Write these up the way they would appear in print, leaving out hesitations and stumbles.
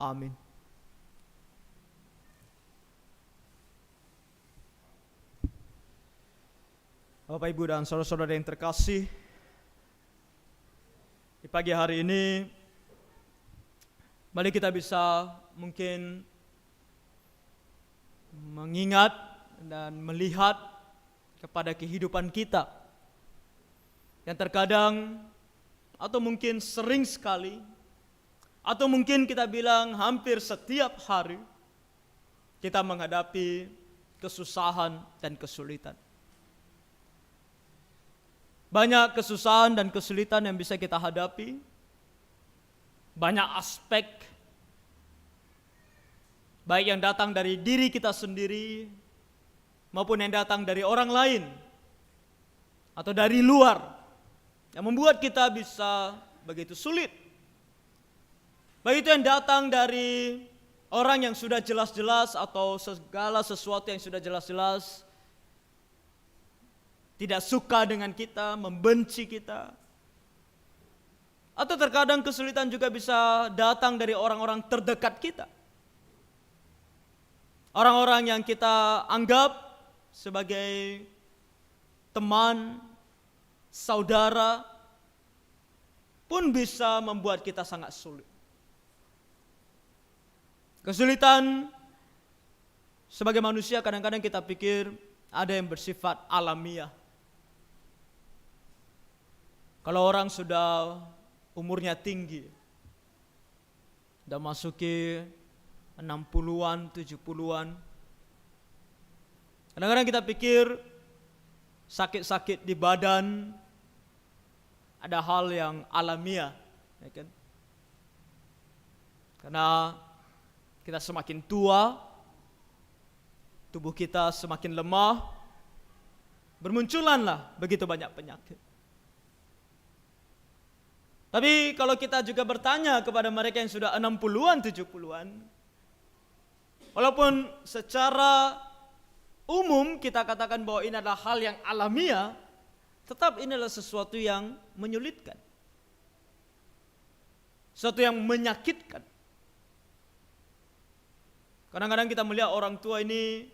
Amin. Bapak, Ibu, dan saudara-saudara yang terkasih, di pagi hari ini mari kita bisa mungkin mengingat dan melihat kepada kehidupan kita yang terkadang atau mungkin sering sekali atau mungkin kita bilang hampir setiap hari kita menghadapi kesusahan dan kesulitan. Banyak kesusahan dan kesulitan yang bisa kita hadapi. Banyak aspek, baik yang datang dari diri kita sendiri maupun yang datang dari orang lain atau dari luar, yang membuat kita bisa begitu sulit. Baik itu yang datang dari orang yang sudah jelas-jelas atau segala sesuatu yang sudah jelas-jelas tidak suka dengan kita, membenci kita. Atau terkadang kesulitan juga bisa datang dari orang-orang terdekat kita. Orang-orang yang kita anggap sebagai teman, saudara, pun bisa membuat kita sangat sulit. Kesulitan sebagai manusia kadang-kadang kita pikir ada yang bersifat alamiah. Kalau orang sudah umurnya tinggi, sudah masuki 60-an, 70-an, kadang-kadang kita pikir sakit-sakit di badan ada hal yang alamiah, ya kan? Karena kita semakin tua, tubuh kita semakin lemah, bermunculanlah begitu banyak penyakit. Tapi kalau kita juga bertanya kepada mereka yang sudah 60-an, 70-an, walaupun secara umum kita katakan bahwa ini adalah hal yang alamiah, tetap ini adalah sesuatu yang menyulitkan, sesuatu yang menyakitkan. Kadang-kadang kita melihat orang tua ini,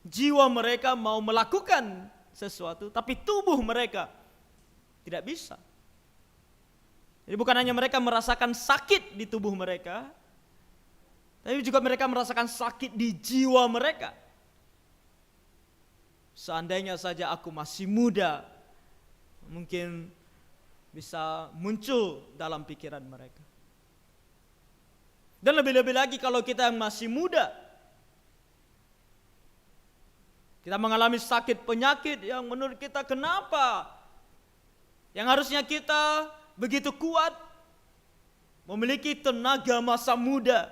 jiwa mereka mau melakukan sesuatu, tapi tubuh mereka tidak bisa. Jadi bukan hanya mereka merasakan sakit di tubuh mereka, tapi juga mereka merasakan sakit di jiwa mereka. Seandainya saja aku masih muda, mungkin bisa muncul dalam pikiran mereka. Dan lebih-lebih lagi kalau kita yang masih muda, kita mengalami sakit penyakit yang menurut kita kenapa? Yang harusnya kita begitu kuat, memiliki tenaga masa muda,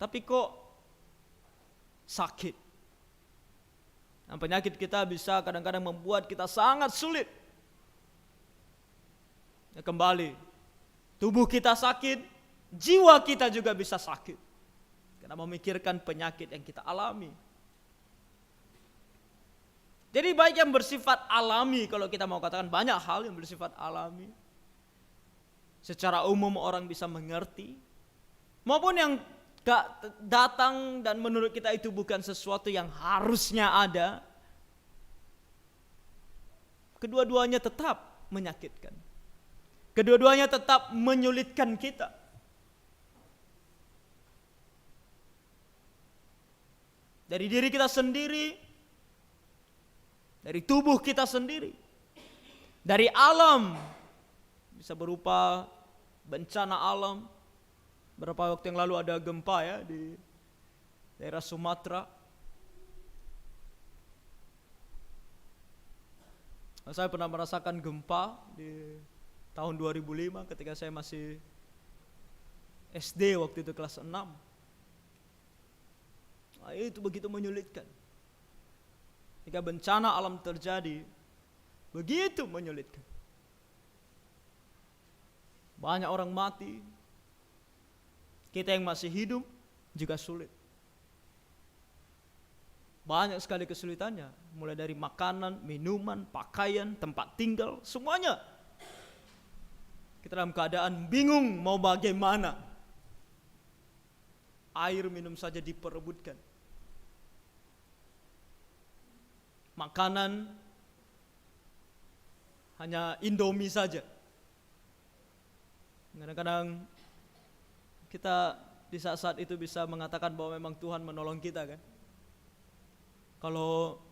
tapi kok sakit. Dan penyakit kita bisa kadang-kadang membuat kita sangat sulit. Ya, kembali, tubuh kita sakit, jiwa kita juga bisa sakit, karena memikirkan penyakit yang kita alami. Jadi baik yang bersifat alami, kalau kita mau katakan banyak hal yang bersifat alami, secara umum orang bisa mengerti, maupun yang gak datang dan menurut kita itu bukan sesuatu yang harusnya ada, kedua-duanya tetap menyakitkan. Kedua-duanya tetap menyulitkan kita. Dari diri kita sendiri, dari tubuh kita sendiri, dari alam, bisa berupa bencana alam. Beberapa waktu yang lalu ada gempa ya di daerah Sumatera. Saya pernah merasakan gempa di tahun 2005 ketika saya masih SD, waktu itu kelas 6. Nah, itu begitu menyulitkan. Ketika bencana alam terjadi, begitu menyulitkan. Banyak orang mati. Kita yang masih hidup juga sulit. Banyak sekali kesulitannya, mulai dari makanan, minuman, pakaian, tempat tinggal, semuanya. Kita dalam keadaan bingung mau bagaimana. air minum saja diperebutkan. Makanan hanya Indomie saja. Kadang-kadang kita di saat-saat itu bisa mengatakan bahwa memang Tuhan menolong kita kan. Kalau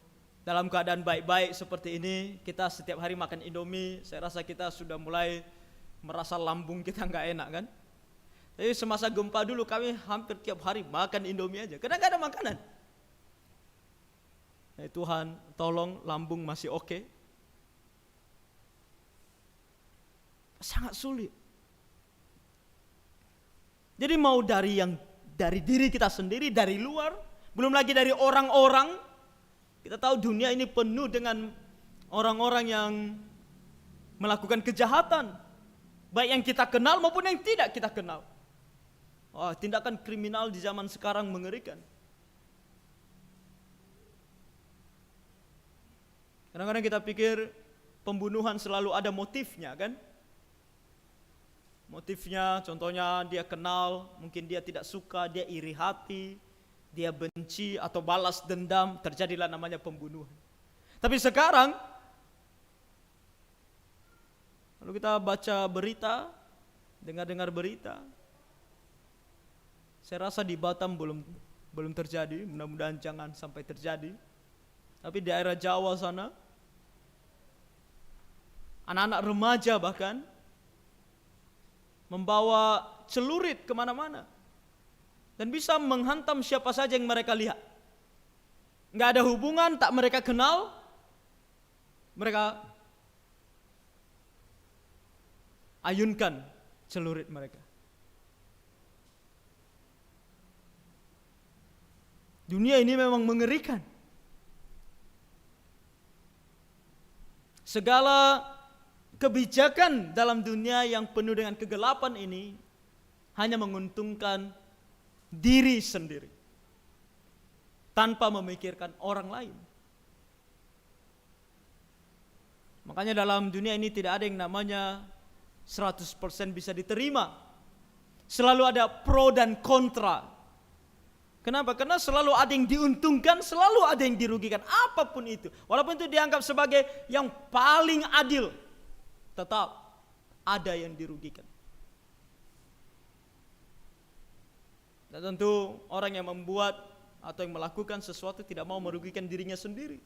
dalam keadaan baik-baik seperti ini, kita setiap hari makan Indomie, saya rasa kita sudah mulai merasa lambung kita nggak enak kan. Tapi semasa gempa dulu kami hampir tiap hari makan Indomie aja, karena nggak ada makanan. Tuhan tolong lambung masih oke. Sangat sulit. Jadi mau dari diri kita sendiri, dari luar, belum lagi dari orang-orang. Kita tahu dunia ini penuh dengan orang-orang yang melakukan kejahatan, baik yang kita kenal maupun yang tidak kita kenal. Tindakan kriminal di zaman sekarang mengerikan. Kadang-kadang kita pikir pembunuhan selalu ada motifnya kan. Motifnya contohnya dia kenal, mungkin dia tidak suka, dia iri hati, dia benci atau balas dendam, terjadilah namanya pembunuhan. Tapi sekarang kalau kita baca berita, dengar berita, saya rasa di Batam belum terjadi, mudah-mudahan jangan sampai terjadi. Tapi di daerah Jawa sana, anak-anak remaja bahkan membawa celurit kemana-mana dan bisa menghantam siapa saja yang mereka lihat. Nggak ada hubungan, tak mereka kenal, mereka ayunkan celurit mereka. Dunia ini memang mengerikan. Segala kebijakan dalam dunia yang penuh dengan kegelapan ini hanya menguntungkan diri sendiri tanpa memikirkan orang lain. Makanya dalam dunia ini tidak ada yang namanya 100% bisa diterima. Selalu ada pro dan kontra. Kenapa? Karena selalu ada yang diuntungkan, selalu ada yang dirugikan, apapun itu. Walaupun itu dianggap sebagai yang paling adil, tetap ada yang dirugikan. Dan tentu orang yang membuat atau yang melakukan sesuatu tidak mau merugikan dirinya sendiri.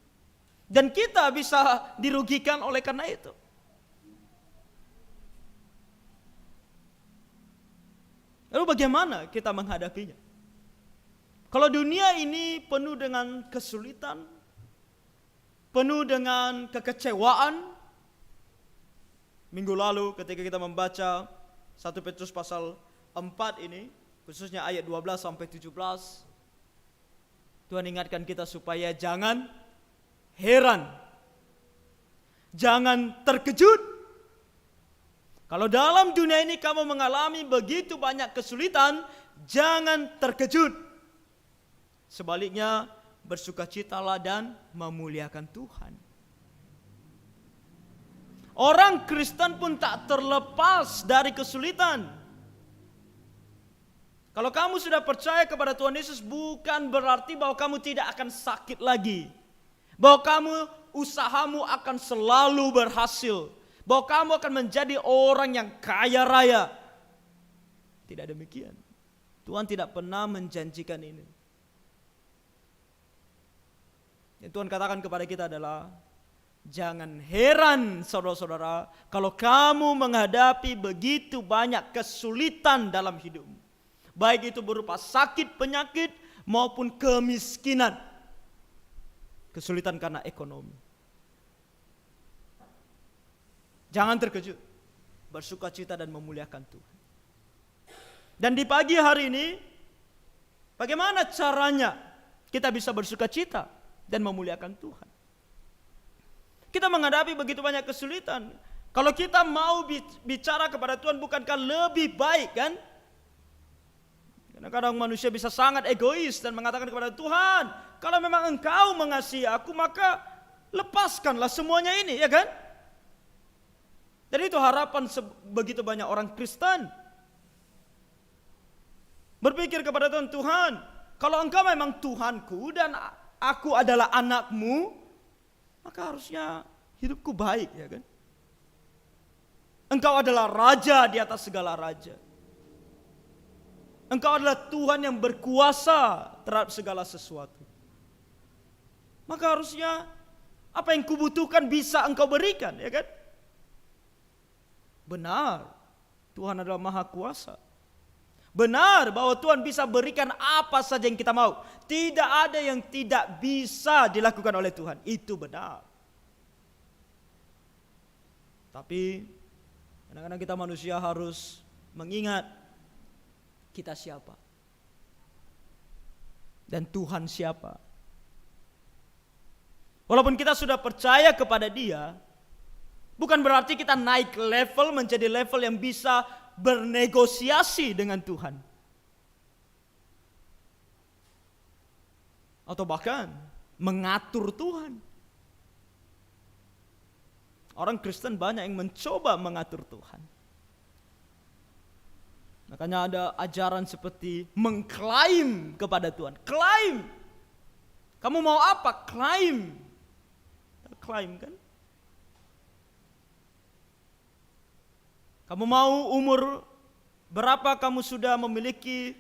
Dan kita bisa dirugikan oleh karena itu. Lalu bagaimana kita menghadapinya? Kalau dunia ini penuh dengan kesulitan, penuh dengan kekecewaan. Minggu lalu ketika kita membaca 1 Petrus pasal 4 ini, khususnya ayat 12 sampai 17, Tuhan ingatkan kita supaya jangan heran, jangan terkejut. Kalau dalam dunia ini kamu mengalami begitu banyak kesulitan, jangan terkejut. Sebaliknya, bersukacitalah dan memuliakan Tuhan. Orang Kristen pun tak terlepas dari kesulitan. Kalau kamu sudah percaya kepada Tuhan Yesus, bukan berarti bahwa kamu tidak akan sakit lagi. Bahwa usahamu akan selalu berhasil. Bahwa kamu akan menjadi orang yang kaya raya. Tidak demikian. Tuhan tidak pernah menjanjikan ini. Yang Tuhan katakan kepada kita adalah, jangan heran saudara-saudara kalau kamu menghadapi begitu banyak kesulitan dalam hidupmu. Baik itu berupa sakit, penyakit maupun kemiskinan. Kesulitan karena ekonomi. Jangan terkejut. Bersukacita dan memuliakan Tuhan. Dan di pagi hari ini, bagaimana caranya kita bisa bersukacita dan memuliakan Tuhan? Kita menghadapi begitu banyak kesulitan. Kalau kita mau bicara kepada Tuhan, bukankah lebih baik kan? Kadang-kadang manusia bisa sangat egois dan mengatakan kepada Tuhan, kalau memang Engkau mengasihi aku, maka lepaskanlah semuanya ini, ya kan? Dan itu harapan begitu banyak orang Kristen. Berpikir kepada Tuhan, Tuhan, kalau Engkau memang Tuhanku dan aku adalah anakmu, maka harusnya hidupku baik, ya kan? Engkau adalah raja di atas segala raja. Engkau adalah Tuhan yang berkuasa terhadap segala sesuatu. Maka harusnya apa yang kubutuhkan bisa Engkau berikan, ya kan? Benar, Tuhan adalah Maha Kuasa. Benar bahwa Tuhan bisa berikan apa saja yang kita mau. Tidak ada yang tidak bisa dilakukan oleh Tuhan. Itu benar. Tapi kadang-kadang kita manusia harus mengingat kita siapa. Dan Tuhan siapa. Walaupun kita sudah percaya kepada Dia, bukan berarti kita naik level menjadi level yang bisa bernegosiasi dengan Tuhan. Atau bahkan mengatur Tuhan. Orang Kristen banyak yang mencoba mengatur Tuhan. Makanya ada ajaran seperti mengklaim kepada Tuhan. Klaim. Kamu mau apa? Klaim. Klaim kan? Kamu mau umur berapa kamu sudah memiliki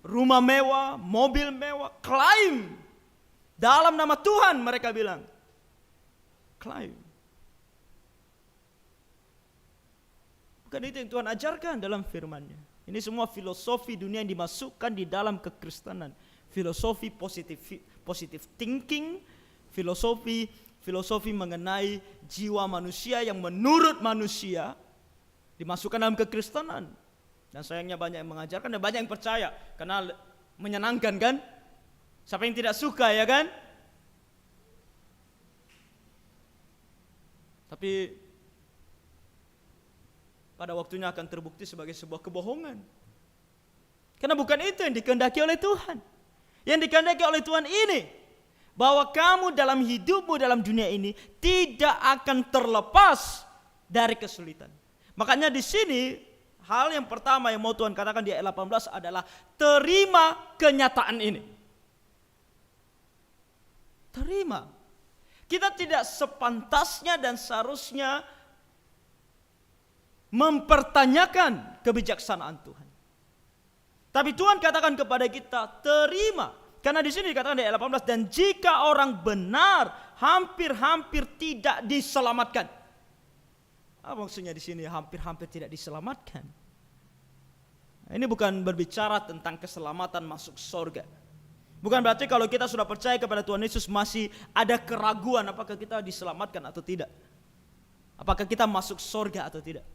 rumah mewah, mobil mewah? Klaim. Dalam nama Tuhan mereka bilang. Klaim. Bukan itu yang Tuhan ajarkan dalam firman-Nya. Ini semua filosofi dunia yang dimasukkan di dalam kekristenan. Filosofi positive thinking, filosofi mengenai jiwa manusia yang menurut manusia dimasukkan dalam kekristenan. Dan sayangnya banyak yang mengajarkan dan banyak yang percaya. Karena menyenangkan kan? Siapa yang tidak suka, ya kan? Tapi pada waktunya akan terbukti sebagai sebuah kebohongan. Karena bukan itu yang dikehendaki oleh Tuhan. Yang dikehendaki oleh Tuhan ini, bahwa kamu dalam hidupmu dalam dunia ini tidak akan terlepas dari kesulitan. Makanya di sini hal yang pertama yang mau Tuhan katakan di ayat 18 adalah terima kenyataan ini. Terima. Kita tidak sepantasnya dan seharusnya mempertanyakan kebijaksanaan Tuhan. Tapi Tuhan katakan kepada kita, terima. Karena di sini dikatakan di ayat 18, dan jika orang benar hampir-hampir tidak diselamatkan. Apa maksudnya di sini hampir-hampir tidak diselamatkan? Nah, ini bukan berbicara tentang keselamatan masuk surga. Bukan berarti kalau kita sudah percaya kepada Tuhan Yesus masih ada keraguan apakah kita diselamatkan atau tidak. Apakah kita masuk surga atau tidak.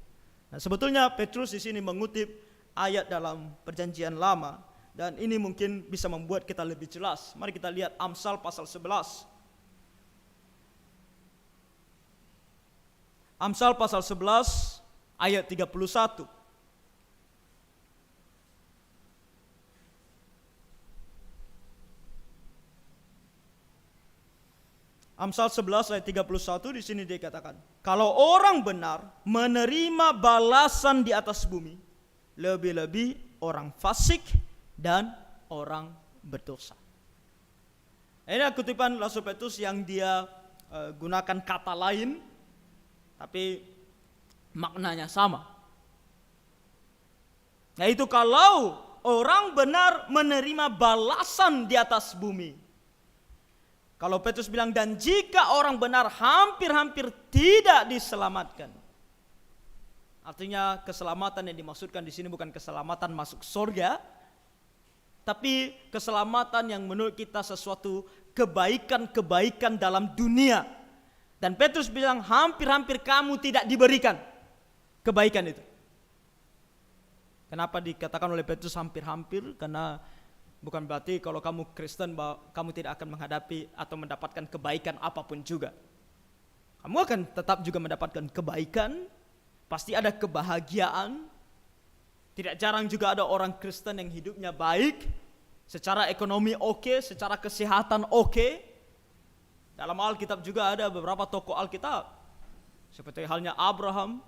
Nah, sebetulnya Petrus di sini mengutip ayat dalam Perjanjian Lama dan ini mungkin bisa membuat kita lebih jelas. Mari kita lihat Amsal pasal 11. Amsal pasal 11 ayat 31. Amsal 11 ayat 31 di sini dikatakan, kalau orang benar menerima balasan di atas bumi, lebih-lebih orang fasik dan orang berdosa. Ini kutipan Rasul Petrus yang dia gunakan kata lain, tapi maknanya sama. Yaitu kalau orang benar menerima balasan di atas bumi. Kalau Petrus bilang, dan jika orang benar hampir-hampir tidak diselamatkan. Artinya keselamatan yang dimaksudkan di sini bukan keselamatan masuk surga, tapi keselamatan yang menurut kita sesuatu kebaikan-kebaikan dalam dunia. Dan Petrus bilang, hampir-hampir kamu tidak diberikan kebaikan itu. Kenapa dikatakan oleh Petrus hampir-hampir? Karena bukan berarti kalau kamu Kristen bahwa kamu tidak akan menghadapi atau mendapatkan kebaikan apapun juga. Kamu akan tetap juga mendapatkan kebaikan, pasti ada kebahagiaan. Tidak jarang juga ada orang Kristen yang hidupnya baik, secara ekonomi oke, secara kesehatan oke. Dalam Alkitab juga ada beberapa tokoh Alkitab, seperti halnya Abraham.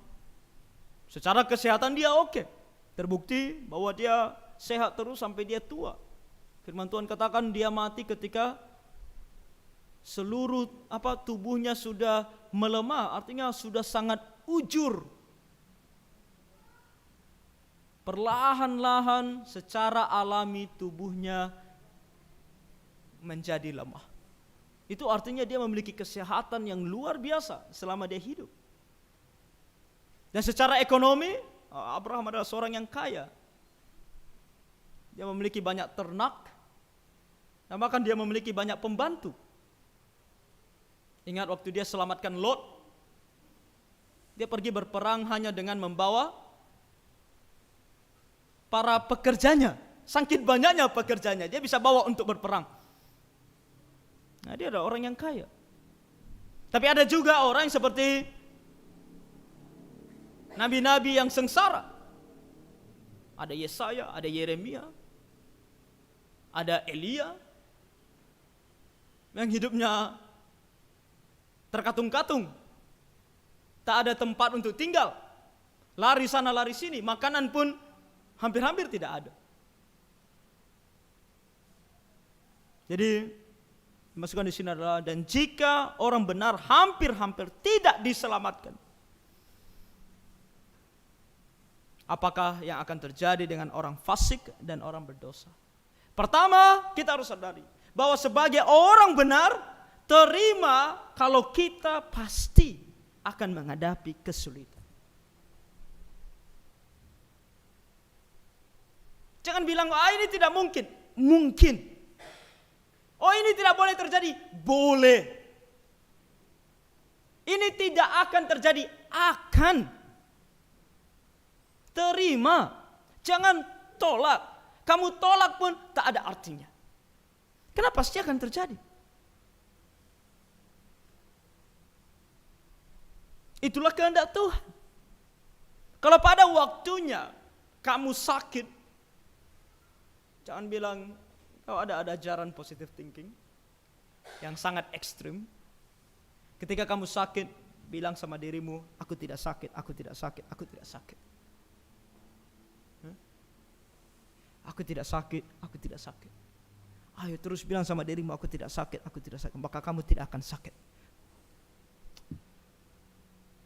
Secara kesehatan dia oke, terbukti bahwa dia sehat terus sampai dia tua. Firman Tuhan katakan dia mati ketika seluruh tubuhnya sudah melemah, artinya sudah sangat ujur. Perlahan-lahan secara alami tubuhnya menjadi lemah. Itu artinya dia memiliki kesehatan yang luar biasa selama dia hidup. Dan secara ekonomi, Abraham adalah seorang yang kaya. Dia memiliki banyak ternak, dan bahkan dia memiliki banyak pembantu. Ingat waktu dia selamatkan Lot, dia pergi berperang hanya dengan membawa para pekerjanya. Saking banyaknya pekerjanya, dia bisa bawa untuk berperang. Nah, dia adalah orang yang kaya. Tapi ada juga orang yang seperti nabi-nabi yang sengsara. Ada Yesaya, ada Yeremia, ada Elia, yang hidupnya terkatung-katung, tak ada tempat untuk tinggal, lari sana lari sini, makanan pun hampir-hampir tidak ada. Jadi dimasukkan di sini adalah, dan jika orang benar hampir-hampir tidak diselamatkan, apakah yang akan terjadi dengan orang fasik dan orang berdosa? Pertama, kita harus sadari bahwa sebagai orang benar, terima kalau kita pasti akan menghadapi kesulitan. Jangan bilang, ini tidak mungkin. Mungkin. Oh, ini tidak boleh terjadi. Boleh. Ini tidak akan terjadi. Akan. Terima. Jangan tolak. Kamu tolak pun tak ada artinya. Karena pasti akan terjadi. Itulah kehendak Tuhan. Kalau pada waktunya kamu sakit, jangan bilang, ada ajaran positive thinking yang sangat ekstrim. Ketika kamu sakit, bilang sama dirimu, aku tidak sakit, aku tidak sakit, aku tidak sakit. Aku tidak sakit, aku tidak sakit. Ayo terus bilang sama dirimu, aku tidak sakit, aku tidak sakit. Maka kamu tidak akan sakit.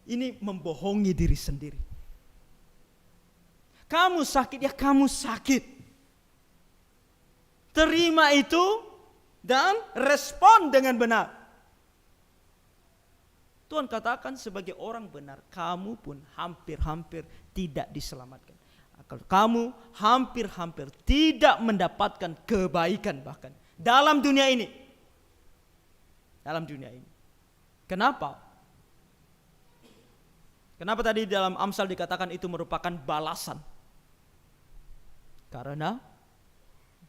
Ini membohongi diri sendiri. Kamu sakit, ya kamu sakit. Terima itu dan respon dengan benar. Tuhan katakan sebagai orang benar, kamu pun hampir-hampir tidak diselamatkan. Kalau kamu hampir-hampir tidak mendapatkan kebaikan bahkan dalam dunia ini. Dalam dunia ini. Kenapa? Kenapa tadi dalam Amsal dikatakan itu merupakan balasan? Karena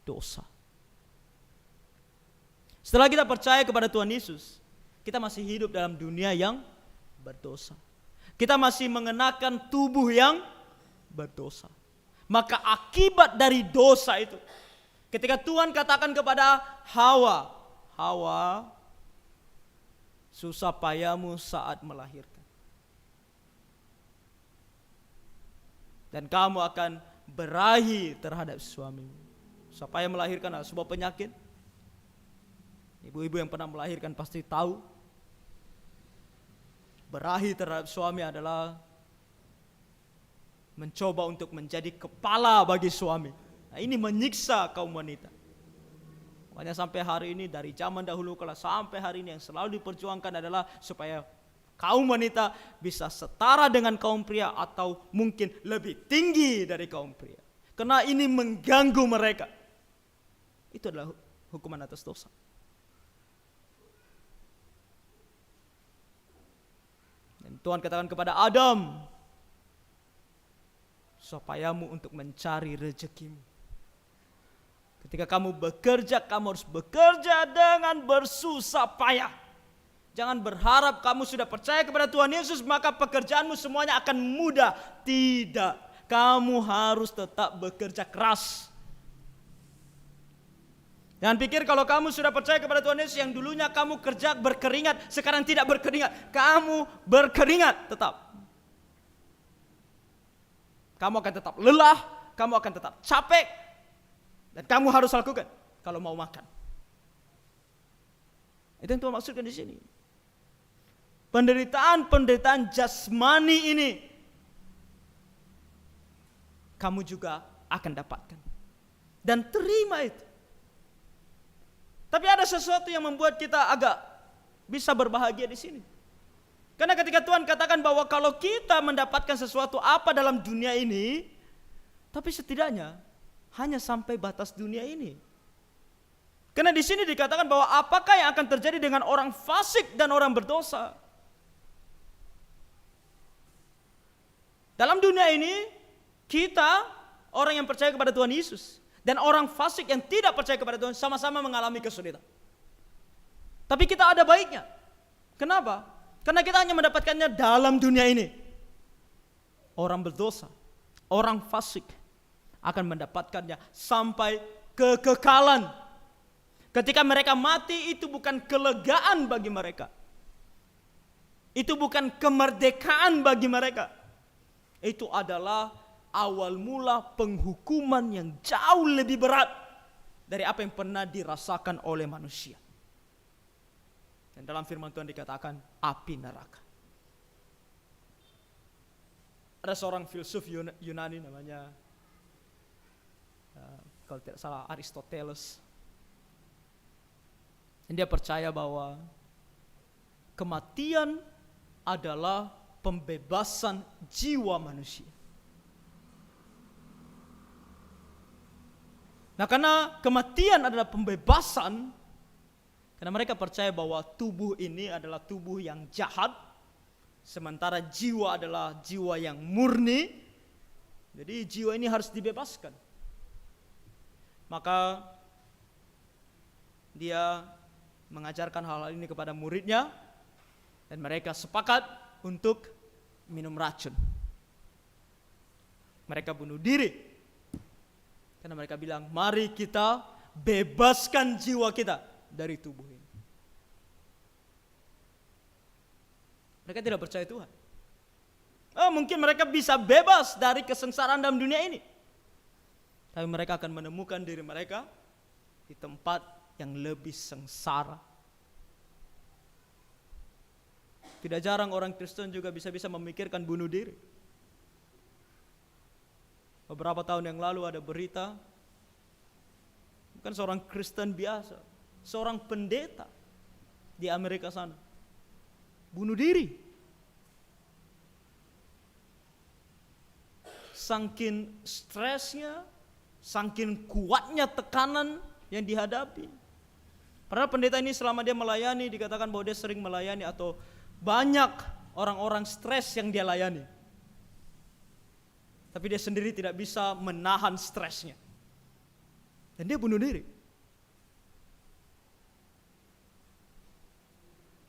dosa. Setelah kita percaya kepada Tuhan Yesus, kita masih hidup dalam dunia yang berdosa. Kita masih mengenakan tubuh yang berdosa. Maka akibat dari dosa itu, ketika Tuhan katakan kepada Hawa, Hawa, susah payahmu saat melahirkan. Dan kamu akan berahi terhadap suamimu. Susah payah melahirkan adalah sebuah penyakit. Ibu-ibu yang pernah melahirkan pasti tahu. Berahi terhadap suami adalah mencoba untuk menjadi kepala bagi suami. Nah, ini menyiksa kaum wanita. Makanya sampai hari ini, dari zaman dahulu kala sampai hari ini, yang selalu diperjuangkan adalah supaya kaum wanita bisa setara dengan kaum pria, atau mungkin lebih tinggi dari kaum pria. Karena ini mengganggu mereka. Itu adalah hukuman atas dosa. Dan Tuhan katakan kepada Adam, supayamu untuk mencari rezekimu. Ketika kamu bekerja, kamu harus bekerja dengan bersusah payah. Jangan berharap kamu sudah percaya kepada Tuhan Yesus, maka pekerjaanmu semuanya akan mudah. Tidak, kamu harus tetap bekerja keras. Jangan pikir kalau kamu sudah percaya kepada Tuhan Yesus, yang dulunya kamu kerja berkeringat, sekarang tidak berkeringat. Kamu berkeringat tetap. Kamu akan tetap lelah, kamu akan tetap capek, Dan kamu harus lakukan kalau mau makan. Itu yang Tuhan maksudkan di sini. Penderitaan jasmani ini kamu juga akan dapatkan. Dan terima itu. Tapi ada sesuatu yang membuat kita agak bisa berbahagia di sini. Karena ketika Tuhan katakan bahwa kalau kita mendapatkan sesuatu apa dalam dunia ini, tapi setidaknya hanya sampai batas dunia ini. Karena di sini dikatakan bahwa apakah yang akan terjadi dengan orang fasik dan orang berdosa. Dalam dunia ini, kita orang yang percaya kepada Tuhan Yesus dan orang fasik yang tidak percaya kepada Tuhan sama-sama mengalami kesulitan. Tapi kita ada baiknya. Kenapa? Karena kita hanya mendapatkannya dalam dunia ini. Orang berdosa, orang fasik akan mendapatkannya sampai kekekalan. Ketika mereka mati, itu bukan kelegaan bagi mereka. Itu bukan kemerdekaan bagi mereka. Itu adalah awal mula penghukuman yang jauh lebih berat dari apa yang pernah dirasakan oleh manusia. Dan dalam firman Tuhan dikatakan api neraka. Ada seorang filsuf Yunani namanya, kalau tidak salah, Aristoteles. Dan dia percaya bahwa kematian adalah pembebasan jiwa manusia. Nah, karena kematian adalah pembebasan, karena mereka percaya bahwa tubuh ini adalah tubuh yang jahat, sementara jiwa adalah jiwa yang murni. Jadi jiwa ini harus dibebaskan. Maka dia mengajarkan hal-hal ini kepada muridnya, dan mereka sepakat untuk minum racun. Mereka bunuh diri. Karena mereka bilang, mari kita bebaskan jiwa kita dari tubuh ini. Mereka tidak percaya Tuhan. Mungkin mereka bisa bebas dari kesengsaraan dalam dunia ini. Tapi mereka akan menemukan diri mereka di tempat yang lebih sengsara. Tidak jarang orang Kristen juga bisa memikirkan bunuh diri. Beberapa tahun yang lalu ada berita, bukan seorang Kristen biasa, seorang pendeta di Amerika sana bunuh diri. Saking stresnya, saking kuatnya tekanan yang dihadapi. Padahal pendeta ini selama dia melayani, dikatakan bahwa dia sering melayani atau banyak orang-orang stres yang dia layani. Tapi dia sendiri tidak bisa menahan stresnya. Dan dia bunuh diri.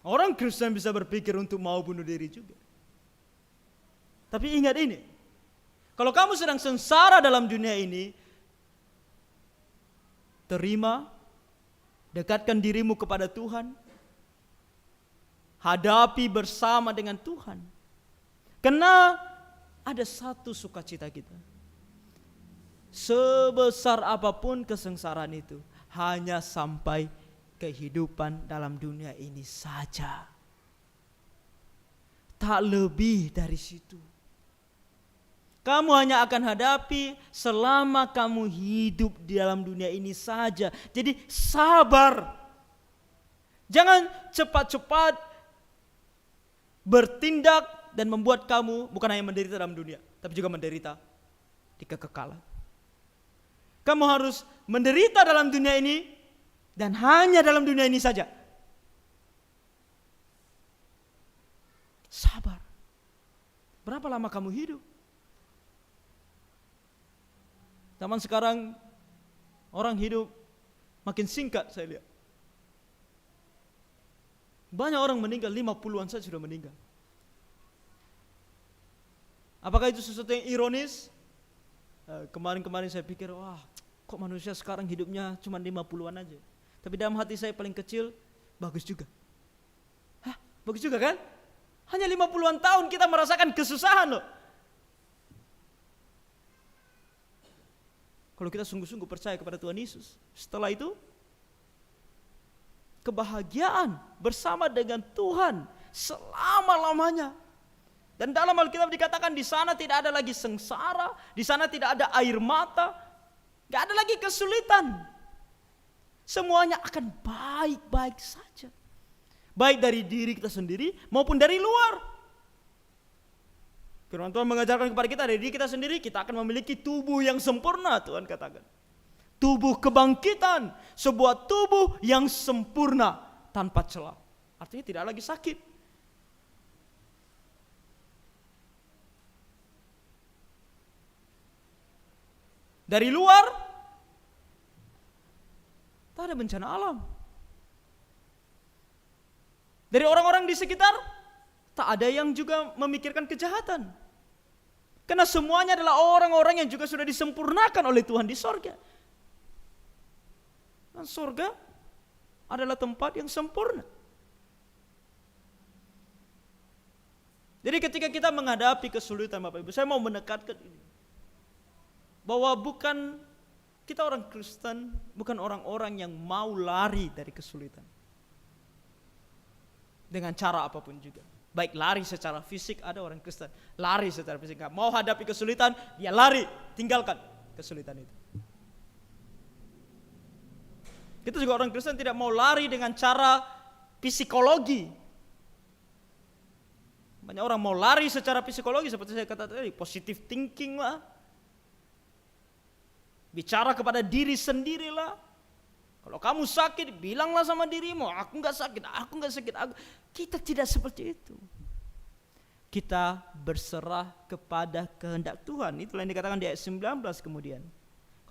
Orang Kristen bisa berpikir untuk mau bunuh diri juga. Tapi ingat ini, kalau kamu sedang sengsara dalam dunia ini, terima, dekatkan dirimu kepada Tuhan, hadapi bersama dengan Tuhan. Karena ada satu sukacita kita. Sebesar apapun kesengsaraan itu, hanya sampai kehidupan dalam dunia ini saja. Tak lebih dari situ. Kamu hanya akan hadapi selama kamu hidup di dalam dunia ini saja. Jadi sabar. Jangan cepat-cepat bertindak dan membuat kamu bukan hanya menderita dalam dunia, tapi juga menderita di kekekalan. Kamu harus menderita dalam dunia ini dan hanya dalam dunia ini saja. Sabar. Berapa lama kamu hidup? Zaman sekarang orang hidup makin singkat, saya lihat. Banyak orang meninggal, 50-an saja sudah meninggal. Apakah itu sesuatu yang ironis? Kemarin-kemarin saya pikir, wah, kok manusia sekarang hidupnya cuma 50-an aja. Tapi dalam hati saya paling kecil, bagus juga. Bagus juga kan? Hanya 50-an tahun kita merasakan kesusahan loh. Kalau kita sungguh-sungguh percaya kepada Tuhan Yesus. Setelah itu, kebahagiaan bersama dengan Tuhan selama-lamanya. Dan dalam Alkitab dikatakan di sana tidak ada lagi sengsara, di sana tidak ada air mata, gak ada lagi kesulitan. Semuanya akan baik-baik saja. Baik dari diri kita sendiri maupun dari luar. Firman Tuhan mengajarkan kepada kita dari diri kita sendiri kita akan memiliki tubuh yang sempurna, Tuhan katakan. Tubuh kebangkitan, sebuah tubuh yang sempurna tanpa celah. Artinya tidak lagi sakit. Dari luar tak ada bencana alam. Dari orang-orang di sekitar tak ada yang juga memikirkan kejahatan. Karena semuanya adalah orang-orang yang juga sudah disempurnakan oleh Tuhan di sorga. Dan sorga adalah tempat yang sempurna. Jadi ketika kita menghadapi kesulitan Bapak Ibu, saya mau menekankan ini. Bahwa bukan kita orang Kristen, bukan orang-orang yang mau lari dari kesulitan. Dengan cara apapun juga. Baik lari secara fisik, ada orang Kristen lari secara fisik. Mau hadapi kesulitan, dia lari, tinggalkan kesulitan itu. Kita juga orang Kristen tidak mau lari dengan cara psikologi. Banyak orang mau lari secara psikologi seperti saya katakan tadi, positive thinking lah. Bicara kepada diri sendirilah. Kalau kamu sakit, bilanglah sama dirimu, aku enggak sakit. Kita tidak seperti itu. Kita berserah kepada kehendak Tuhan. Itulah yang dikatakan di ayat 19 kemudian.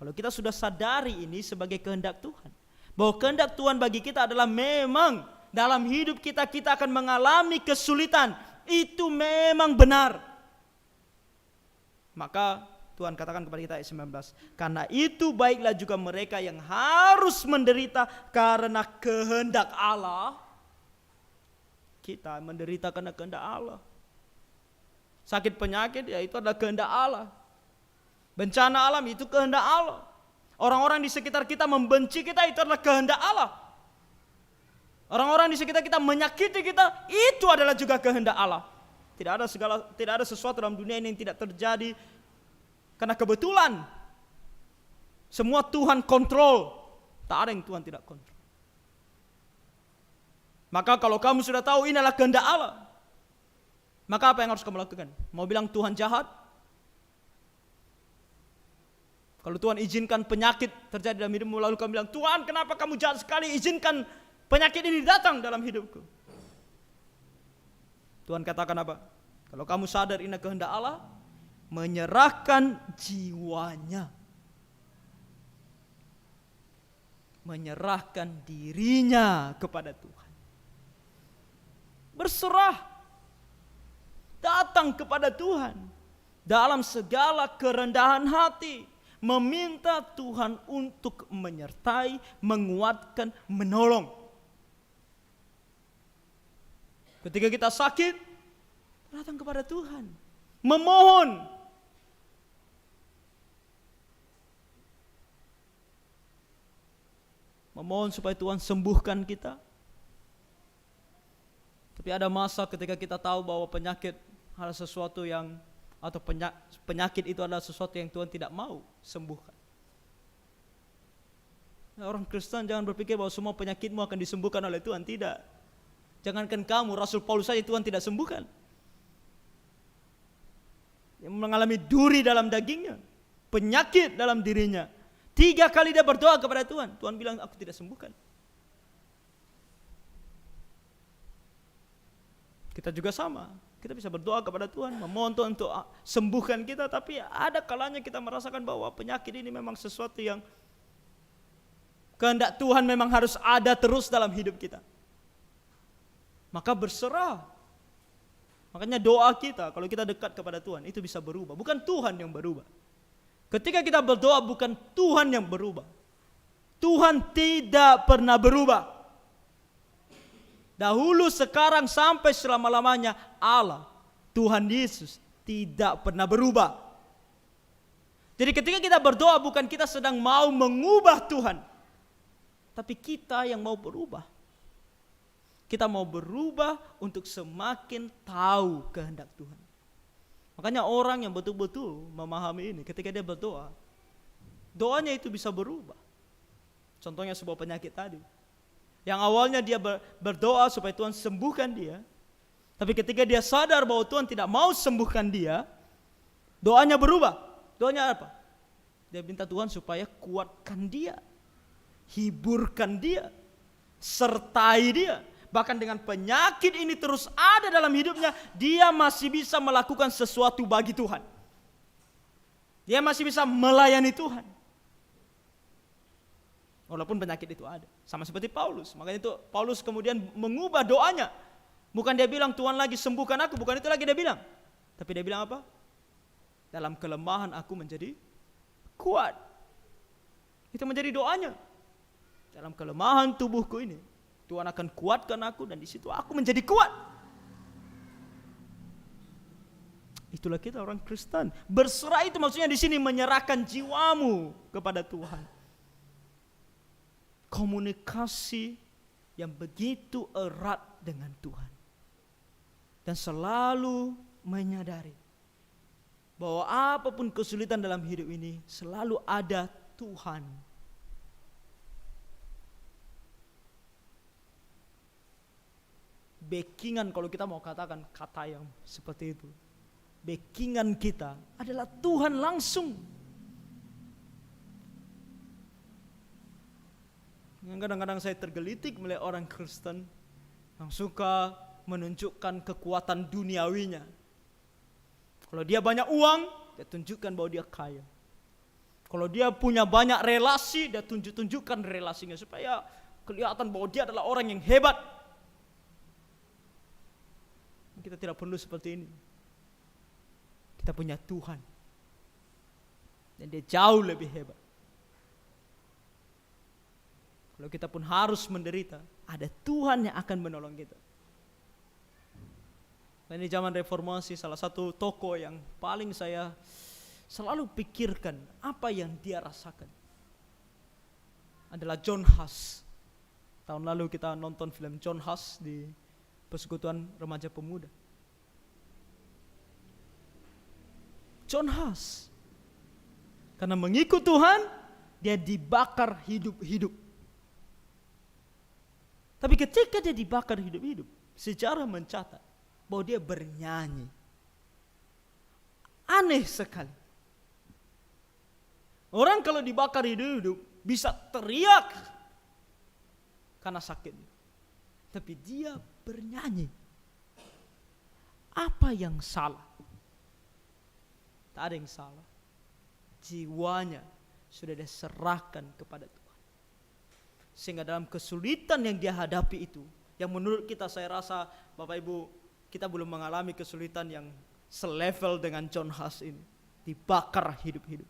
Kalau kita sudah sadari ini sebagai kehendak Tuhan, bahwa kehendak Tuhan bagi kita adalah memang dalam hidup kita akan mengalami kesulitan. Itu memang benar. Maka Tuhan katakan kepada kita ayat 19. Karena itu baiklah juga mereka yang harus menderita karena kehendak Allah. Kita menderita karena kehendak Allah. Sakit penyakit ya itu adalah kehendak Allah. Bencana alam itu kehendak Allah. Orang-orang di sekitar kita membenci kita itu adalah kehendak Allah. Orang-orang di sekitar kita menyakiti kita itu adalah juga kehendak Allah. Tidak ada sesuatu dalam dunia ini yang tidak terjadi karena kebetulan. Semua Tuhan kontrol. Tak ada yang Tuhan tidak kontrol. Maka kalau kamu sudah tahu ini adalah kehendak Allah, maka apa yang harus kamu lakukan? Mau bilang Tuhan jahat? Kalau Tuhan izinkan penyakit terjadi dalam hidupmu, lalu kamu bilang, Tuhan kenapa kamu jahat sekali izinkan penyakit ini datang dalam hidupku? Tuhan katakan apa? Kalau kamu sadar ini kehendak Allah, menyerahkan jiwanya, menyerahkan dirinya kepada Tuhan, berserah, datang kepada Tuhan dalam segala kerendahan hati, meminta Tuhan untuk menyertai, menguatkan, menolong. Ketika kita sakit, datang kepada Tuhan, memohon. Memohon supaya Tuhan sembuhkan kita. Tapi ada masa ketika kita tahu bahwa penyakit adalah sesuatu yang, atau penyakit itu adalah sesuatu yang Tuhan tidak mau sembuhkan. Nah, orang Kristen jangan berpikir bahwa semua penyakitmu akan disembuhkan oleh Tuhan. Tidak. Jangankan kamu, Rasul Paulus saja Tuhan tidak sembuhkan. Dia mengalami duri dalam dagingnya, penyakit dalam dirinya. 3 kali dia berdoa kepada Tuhan. Tuhan bilang, aku tidak sembuhkan. Kita juga sama. Kita bisa berdoa kepada Tuhan, memohon Tuhan untuk sembuhkan kita. Tapi ada kalanya kita merasakan bahwa penyakit ini memang sesuatu yang kehendak Tuhan memang harus ada terus dalam hidup kita. Maka berserah. Makanya doa kita, kalau kita dekat kepada Tuhan, itu bisa berubah. Bukan Tuhan yang berubah. Ketika kita berdoa, bukan Tuhan yang berubah. Tuhan tidak pernah berubah. Dahulu, sekarang, sampai selama-lamanya Allah, Tuhan Yesus tidak pernah berubah. Jadi ketika kita berdoa bukan kita sedang mau mengubah Tuhan, tapi kita yang mau berubah. Kita mau berubah untuk semakin tahu kehendak Tuhan. Makanya orang yang betul-betul memahami ini, ketika dia berdoa, doanya itu bisa berubah. Contohnya sebuah penyakit tadi. Yang awalnya dia berdoa supaya Tuhan sembuhkan dia, tapi ketika dia sadar bahwa Tuhan tidak mau sembuhkan dia, doanya berubah. Doanya apa? Dia minta Tuhan supaya kuatkan dia, hiburkan dia, sertai dia. Bahkan dengan penyakit ini terus ada dalam hidupnya, dia masih bisa melakukan sesuatu bagi Tuhan. Dia masih bisa melayani Tuhan. Walaupun penyakit itu ada. Sama seperti Paulus. Makanya itu Paulus kemudian mengubah doanya. Bukan dia bilang Tuhan lagi sembuhkan aku, bukan itu lagi dia bilang. Tapi dia bilang apa? Dalam kelemahan aku menjadi kuat. Itu menjadi doanya. Dalam kelemahan tubuhku ini, Tuhan akan kuatkan aku dan di situ aku menjadi kuat. Itulah kita orang Kristen. Berserah itu maksudnya di sini menyerahkan jiwamu kepada Tuhan. Komunikasi yang begitu erat dengan Tuhan. Dan selalu menyadari bahwa apapun kesulitan dalam hidup ini selalu ada Tuhan. Backingan, kalau kita mau katakan kata yang seperti itu, backingan kita adalah Tuhan langsung. Yang kadang-kadang saya tergelitik melihat orang Kristen yang suka menunjukkan kekuatan duniawinya. Kalau dia banyak uang, dia tunjukkan bahwa dia kaya. Kalau dia punya banyak relasi, dia tunjukkan relasinya supaya kelihatan bahwa dia adalah orang yang hebat. Kita tidak perlu seperti ini. Kita punya Tuhan. Dan dia jauh lebih hebat. Kalau kita pun harus menderita, ada Tuhan yang akan menolong kita. Dan di zaman reformasi, salah satu tokoh yang paling saya selalu pikirkan apa yang dia rasakan adalah John Huss. Tahun lalu kita nonton film John Huss di Persekutuan Remaja Pemuda. John Huss, karena mengikut Tuhan, dia dibakar hidup-hidup. Tapi ketika dia dibakar hidup-hidup, sejarah mencatat bahwa dia bernyanyi. Aneh sekali. Orang kalau dibakar hidup-hidup bisa teriak karena sakit. Tapi dia bernyanyi. Apa yang salah? Tak ada yang salah. Jiwanya sudah diserahkan kepada Tuhan. Sehingga dalam kesulitan yang dia hadapi itu, yang menurut kita saya rasa Bapak Ibu kita belum mengalami kesulitan yang selevel dengan John Huss ini. Dibakar hidup-hidup.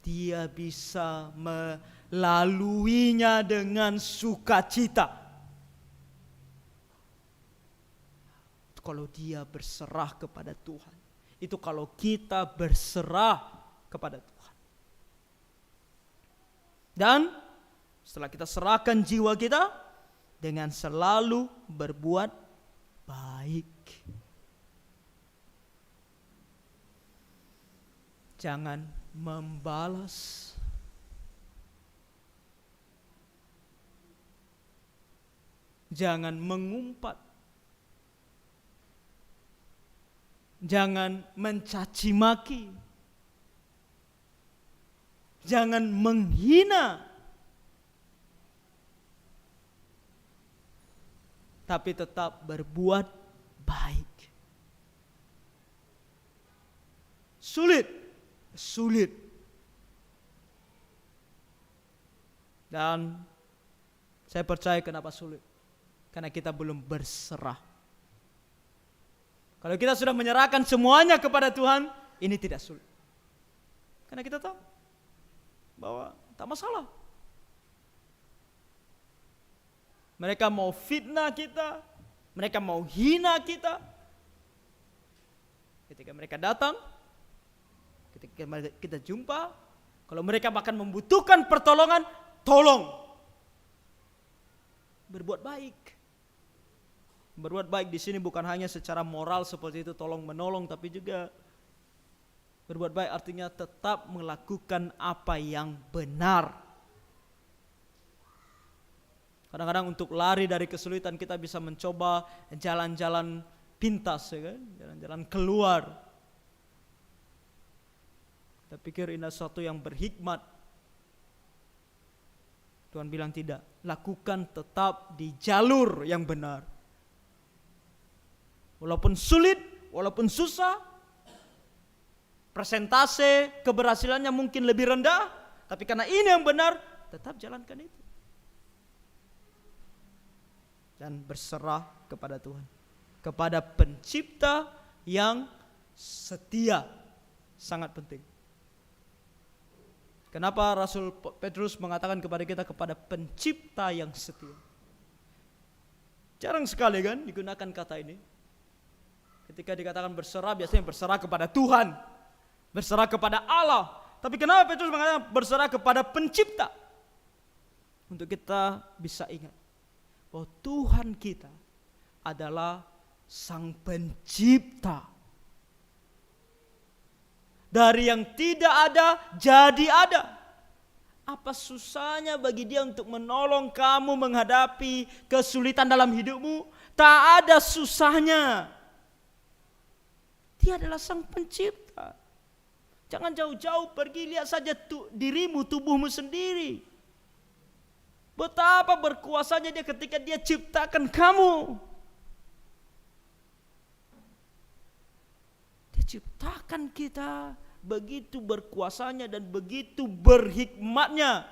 Dia bisa melaluinya dengan sukacita. Kalau dia berserah kepada Tuhan. Itu kalau kita berserah kepada Tuhan. Dan setelah kita serahkan jiwa kita dengan selalu berbuat baik. Jangan membalas. Jangan mengumpat. Jangan mencaci maki. Jangan menghina. Tapi tetap berbuat baik. Sulit. Dan saya percaya kenapa sulit. Karena kita belum berserah. Kalau kita sudah menyerahkan semuanya kepada Tuhan, ini tidak sulit. Karena kita tahu bahwa tak masalah. Mereka mau fitnah kita, mereka mau hina kita. Ketika mereka datang, Ketika kita jumpa, kalau mereka bahkan membutuhkan pertolongan, tolong. Berbuat baik. Berbuat baik di sini bukan hanya secara moral seperti itu tolong menolong, tapi juga berbuat baik artinya tetap melakukan apa yang benar. Kadang-kadang untuk lari dari kesulitan kita bisa mencoba jalan-jalan pintas, ya kan? Jalan-jalan keluar. Kita pikir ini sesuatu yang berhikmat. Tuhan bilang tidak, lakukan tetap di jalur yang benar. Walaupun sulit, walaupun susah, persentase keberhasilannya mungkin lebih rendah, tapi karena ini yang benar, tetap jalankan itu. Dan berserah kepada Tuhan, kepada pencipta yang setia. Sangat penting. Kenapa Rasul Petrus mengatakan kepada kita kepada pencipta yang setia? Jarang sekali kan digunakan kata ini. Ketika dikatakan berserah, biasanya berserah kepada Tuhan, berserah kepada Allah. Tapi kenapa Petrus mengatakan berserah kepada pencipta? Untuk kita bisa ingat bahwa Tuhan kita adalah Sang Pencipta. Dari yang tidak ada jadi ada. Apa susahnya bagi Dia untuk menolong kamu menghadapi kesulitan dalam hidupmu? Tak ada susahnya. Dia adalah Sang Pencipta. Jangan jauh-jauh pergi, lihat saja dirimu, tubuhmu sendiri. Betapa berkuasanya Dia ketika Dia ciptakan kamu. Dia ciptakan kita begitu berkuasanya dan begitu berhikmatnya.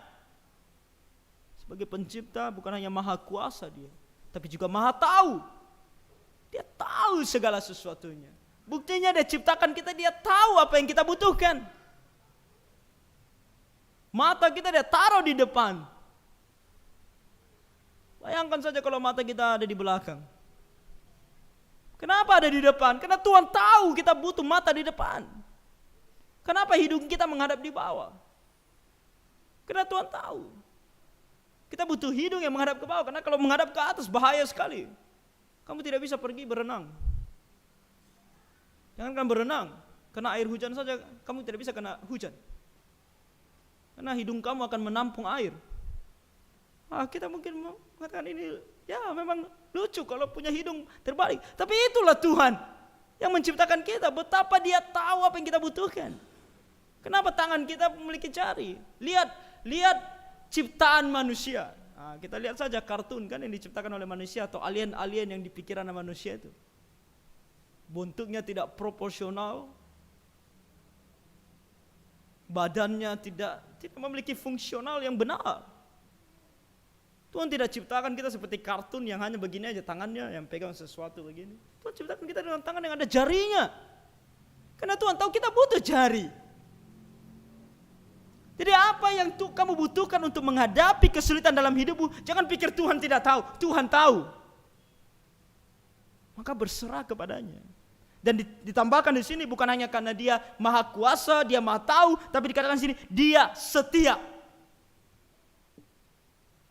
Sebagai pencipta bukan hanya maha kuasa Dia, tapi juga maha tahu. Dia tahu segala sesuatunya. Buktinya Dia ciptakan kita, Dia tahu apa yang kita butuhkan. Mata kita Dia taruh di depan. Bayangkan saja kalau mata kita ada di belakang. Kenapa ada di depan? Karena Tuhan tahu kita butuh mata di depan. Kenapa hidung kita menghadap di bawah? Karena Tuhan tahu. Kita butuh hidung yang menghadap ke bawah. Karena kalau menghadap ke atas bahaya sekali. Kamu tidak bisa pergi berenang. Jangankan berenang, kena air hujan saja kamu tidak bisa kena hujan. Karena hidung kamu akan menampung air. Kita mungkin mengatakan ini ya memang lucu kalau punya hidung terbalik. Tapi itulah Tuhan yang menciptakan kita. Betapa Dia tahu apa yang kita butuhkan. Kenapa tangan kita memiliki jari? Lihat ciptaan manusia. Kita lihat saja kartun kan yang diciptakan oleh manusia atau alien-alien yang dipikiran manusia itu. Bentuknya tidak proporsional. Badannya tidak memiliki fungsional yang benar. Tuhan tidak ciptakan kita seperti kartun yang hanya begini aja tangannya yang pegang sesuatu begini. Tuhan ciptakan kita dengan tangan yang ada jarinya. Karena Tuhan tahu kita butuh jari. Jadi apa yang kamu butuhkan untuk menghadapi kesulitan dalam hidupmu, jangan pikir Tuhan tidak tahu. Tuhan tahu. Maka berserah kepadanya. Dan ditambahkan di sini bukan hanya karena Dia maha kuasa, Dia maha tahu, tapi dikatakan di sini Dia setia.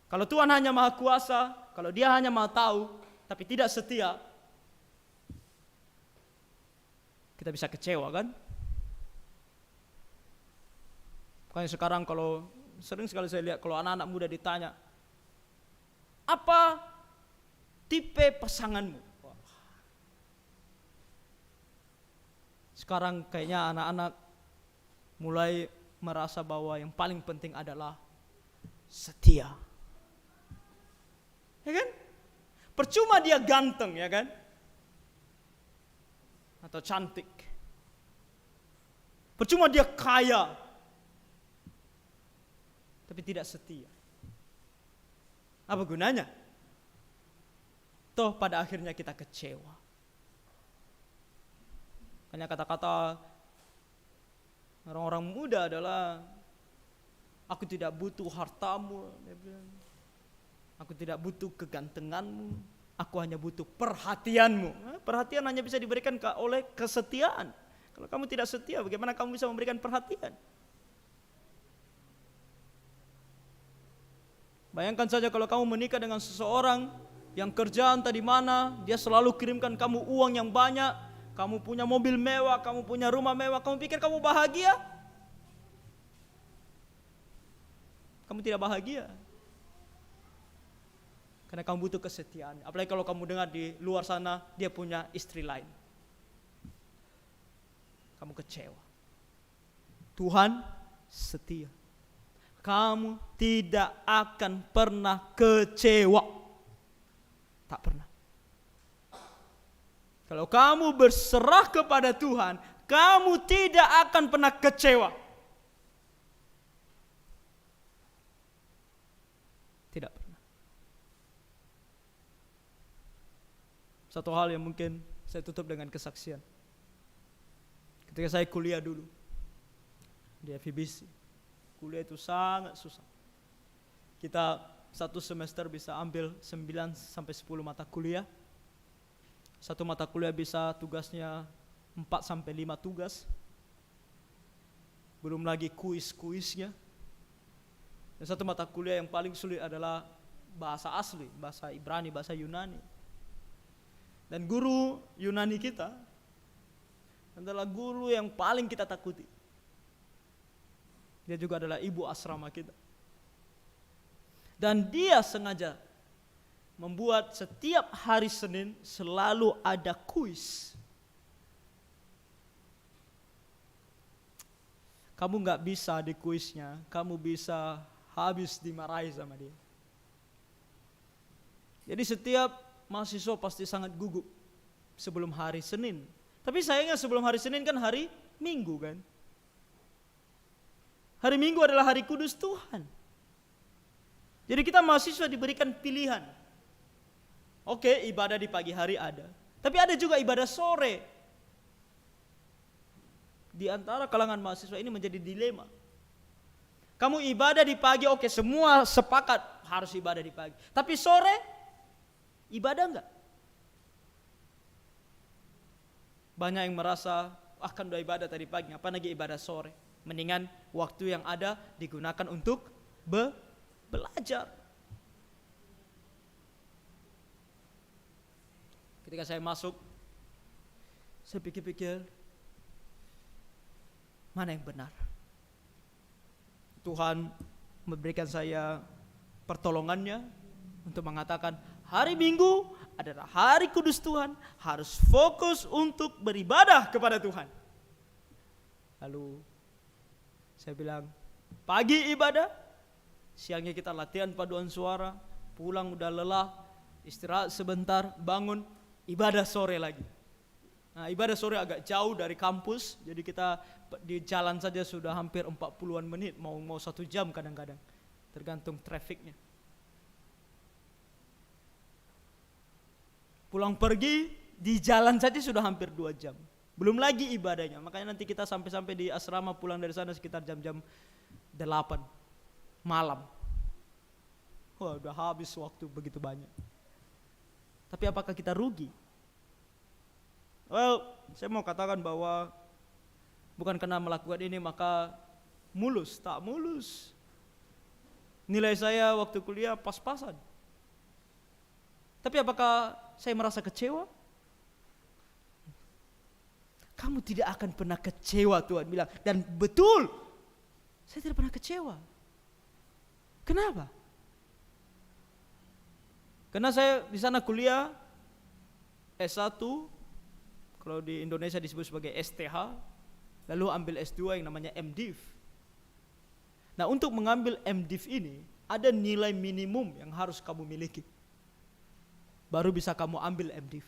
Kalau Tuhan hanya maha kuasa, kalau Dia hanya maha tahu, tapi tidak setia, kita bisa kecewa kan? Makanya sekarang sering sekali saya lihat kalau anak-anak muda ditanya, apa tipe pasanganmu? Sekarang kayaknya anak-anak mulai merasa bahwa yang paling penting adalah setia. Ya kan? Percuma dia ganteng, ya kan? Atau cantik. Percuma dia kaya. Tapi tidak setia. Apa gunanya? Toh pada akhirnya kita kecewa. Hanya kata-kata orang-orang muda adalah aku tidak butuh hartamu, dia bilang. Aku tidak butuh kegantenganmu, aku hanya butuh perhatianmu. Perhatian hanya bisa diberikan oleh kesetiaan. Kalau kamu tidak setia, bagaimana kamu bisa memberikan perhatian? Bayangkan saja kalau kamu menikah dengan seseorang yang kerjaan tadi mana, dia selalu kirimkan kamu uang yang banyak, kamu punya mobil mewah, kamu punya rumah mewah, kamu pikir kamu bahagia? Kamu tidak bahagia. Karena kamu butuh kesetiaan. Apalagi kalau kamu dengar di luar sana dia punya istri lain. Kamu kecewa. Tuhan setia. Kamu tidak akan pernah kecewa. Tak pernah. Kalau kamu berserah kepada Tuhan, kamu tidak akan pernah kecewa. Tidak pernah. Satu hal yang mungkin saya tutup dengan kesaksian. Ketika saya kuliah dulu di FIBC, kuliah itu sangat susah. Kita satu semester bisa ambil 9 sampai 10 mata kuliah. Satu mata kuliah bisa tugasnya 4 sampai 5 tugas. Belum lagi kuis-kuisnya. Dan satu mata kuliah yang paling sulit adalah bahasa asli, bahasa Ibrani, bahasa Yunani. Dan guru Yunani kita adalah guru yang paling kita takuti. Dia juga adalah ibu asrama kita. Dan dia sengaja membuat setiap hari Senin selalu ada kuis. Kamu gak bisa di kuisnya, kamu bisa habis dimarahi sama dia. Jadi setiap mahasiswa pasti sangat gugup sebelum hari Senin. Tapi sayangnya sebelum hari Senin kan hari Minggu kan. Hari Minggu adalah hari kudus Tuhan. Jadi kita mahasiswa diberikan pilihan. Oke, ibadah di pagi hari ada. Tapi ada juga ibadah sore. Di antara kalangan mahasiswa ini menjadi dilema. Kamu ibadah di pagi, oke, semua sepakat harus ibadah di pagi. Tapi sore, ibadah enggak? Banyak yang merasa, kan udah ibadah tadi pagi, ngapain lagi ibadah sore? Mendingan waktu yang ada digunakan untuk belajar. Ketika saya masuk, saya pikir-pikir, mana yang benar? Tuhan memberikan saya pertolongannya untuk mengatakan hari Minggu adalah hari kudus Tuhan, harus fokus untuk beribadah kepada Tuhan. Lalu saya bilang, pagi ibadah, siangnya kita latihan paduan suara, pulang udah lelah, istirahat sebentar, bangun, ibadah sore lagi. Nah, ibadah sore agak jauh dari kampus, jadi kita di jalan saja sudah hampir 40-an menit, mau 1 jam kadang-kadang, tergantung trafiknya. Pulang pergi, di jalan saja sudah hampir 2 jam. Belum lagi ibadahnya, makanya nanti kita sampai di asrama pulang dari sana sekitar jam-jam 8 malam. Wah, udah habis waktu begitu banyak. Tapi apakah kita rugi? Well, saya mau katakan bahwa bukan karena melakukan ini maka mulus, tak mulus. Nilai saya waktu kuliah pas-pasan. Tapi apakah saya merasa kecewa? Kamu tidak akan pernah kecewa, Tuhan bilang. Dan betul, saya tidak pernah kecewa. Kenapa? Karena saya di sana kuliah S1, kalau di Indonesia disebut sebagai STH, lalu ambil S2 yang namanya MDiv. Nah, untuk mengambil MDiv ini, ada nilai minimum yang harus kamu miliki. Baru bisa kamu ambil MDiv.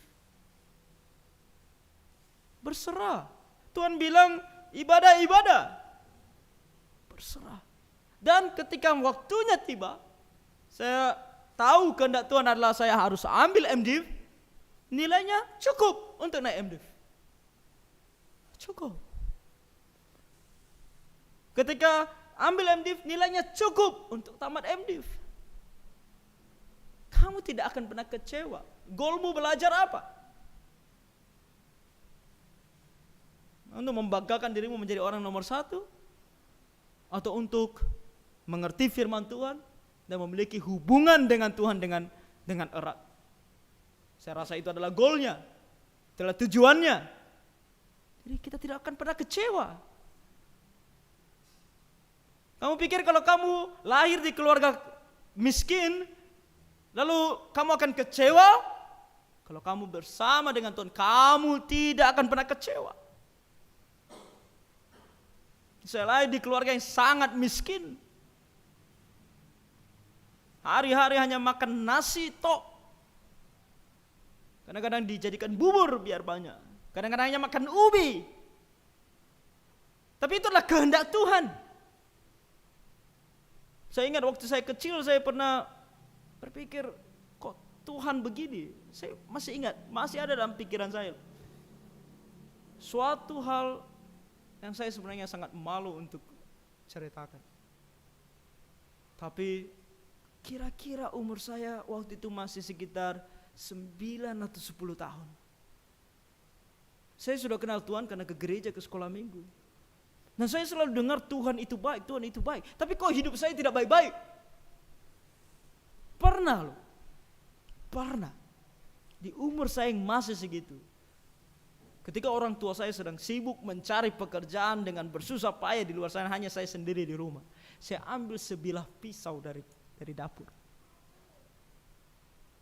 Berserah. Tuhan bilang ibadah. Berserah. Dan ketika waktunya tiba, saya tahu kehendak Tuhan adalah saya harus ambil MDiv, nilainya cukup untuk naik MDiv. Cukup. Ketika ambil MDiv, nilainya cukup untuk tamat MDiv. Kamu tidak akan pernah kecewa. Goalmu belajar apa? Untuk membanggakan dirimu menjadi orang nomor satu, atau untuk mengerti firman Tuhan dan memiliki hubungan dengan Tuhan dengan erat. Saya rasa itu adalah goalnya, itulah tujuannya. Jadi kita tidak akan pernah kecewa. Kamu pikir kalau kamu lahir di keluarga miskin, lalu kamu akan kecewa? Kalau kamu bersama dengan Tuhan, kamu tidak akan pernah kecewa. Saya lahir di keluarga yang sangat miskin. Hari-hari hanya makan nasi tok. Kadang-kadang dijadikan bubur biar banyak. Kadang-kadang hanya makan ubi. Tapi itu adalah kehendak Tuhan. Saya ingat waktu saya kecil, saya pernah berpikir, kok Tuhan begini? Saya masih ingat, masih ada dalam pikiran saya. Suatu hal yang saya sebenarnya sangat malu untuk ceritakan. Tapi kira-kira umur saya waktu itu masih sekitar 9 atau 10 tahun. Saya sudah kenal Tuhan karena ke gereja, ke sekolah minggu. Nah, saya selalu dengar Tuhan itu baik, Tuhan itu baik. Tapi kok hidup saya tidak baik-baik? Pernah loh. Pernah. Di umur saya yang masih segitu. Ketika orang tua saya sedang sibuk mencari pekerjaan dengan bersusah payah di luar sana, hanya saya sendiri di rumah. Saya ambil sebilah pisau dari dapur.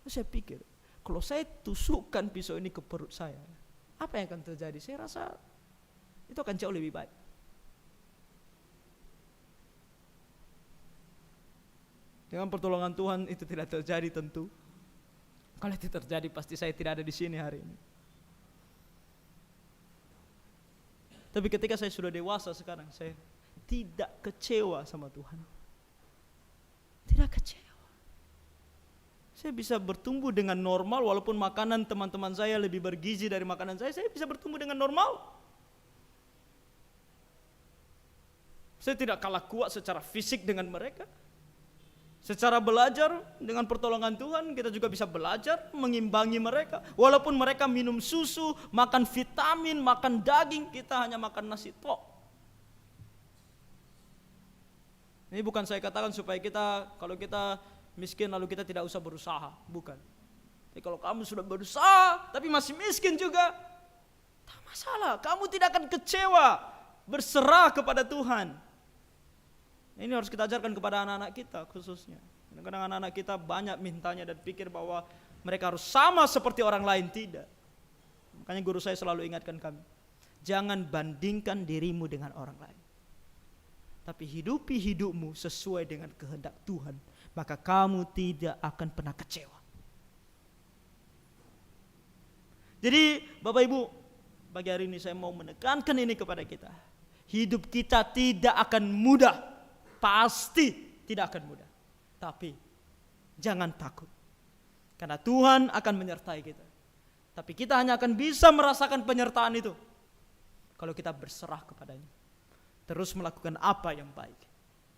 Saya pikir, kalau saya tusukkan pisau ini ke perut saya, apa yang akan terjadi? Saya rasa itu akan jauh lebih baik. Dengan pertolongan Tuhan itu tidak terjadi tentu. Kalau itu terjadi pasti saya tidak ada di sini hari ini. Tapi ketika saya sudah dewasa sekarang, saya tidak kecewa sama Tuhan. Tidak kecewa. Saya bisa bertumbuh dengan normal walaupun makanan teman-teman saya lebih bergizi dari makanan saya bisa bertumbuh dengan normal. Saya tidak kalah kuat secara fisik dengan mereka. Secara belajar, dengan pertolongan Tuhan, kita juga bisa belajar mengimbangi mereka. Walaupun mereka minum susu, makan vitamin, makan daging, kita hanya makan nasi tok. Ini bukan saya katakan supaya kita, kalau kita miskin lalu kita tidak usah berusaha. Bukan. Jadi kalau kamu sudah berusaha, tapi masih miskin juga, tak masalah. Kamu tidak akan kecewa, berserah kepada Tuhan. Ini harus kita ajarkan kepada anak-anak kita khususnya. Kadang-kadang anak-anak kita banyak mintanya dan pikir bahwa mereka harus sama seperti orang lain. Tidak. Makanya guru saya selalu ingatkan kami, jangan bandingkan dirimu dengan orang lain. Tapi hidupi hidupmu sesuai dengan kehendak Tuhan. Maka kamu tidak akan pernah kecewa. Jadi Bapak Ibu, pagi hari ini saya mau menekankan ini kepada kita. Hidup kita tidak akan mudah. Pasti tidak akan mudah. Tapi jangan takut. Karena Tuhan akan menyertai kita. Tapi kita hanya akan bisa merasakan penyertaan itu kalau kita berserah kepadanya. Terus melakukan apa yang baik.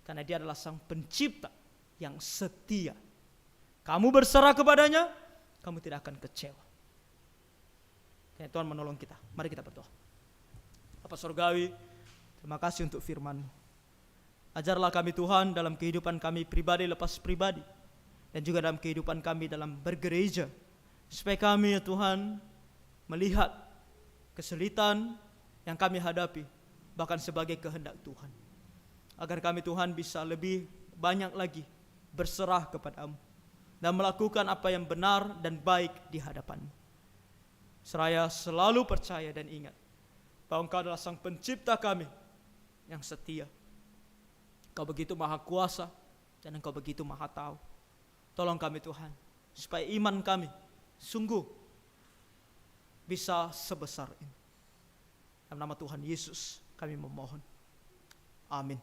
Karena Dia adalah Sang Pencipta yang setia. Kamu berserah kepadanya, kamu tidak akan kecewa. Karena Tuhan menolong kita. Mari kita berdoa. Bapa Surgawi, terima kasih untuk firman-Mu. Ajarlah kami Tuhan dalam kehidupan kami pribadi lepas pribadi. Dan juga dalam kehidupan kami dalam bergereja. Supaya kami ya Tuhan melihat kesulitan yang kami hadapi. Bahkan sebagai kehendak Tuhan. Agar kami Tuhan bisa lebih banyak lagi berserah kepada-Mu. Dan melakukan apa yang benar dan baik di hadapan-Mu. Seraya selalu percaya dan ingat bahwa Engkau adalah Sang Pencipta kami yang setia. Engkau begitu maha kuasa dan Engkau begitu maha tahu. Tolong kami Tuhan, supaya iman kami sungguh bisa sebesar ini. Dalam nama Tuhan Yesus kami memohon. Amin.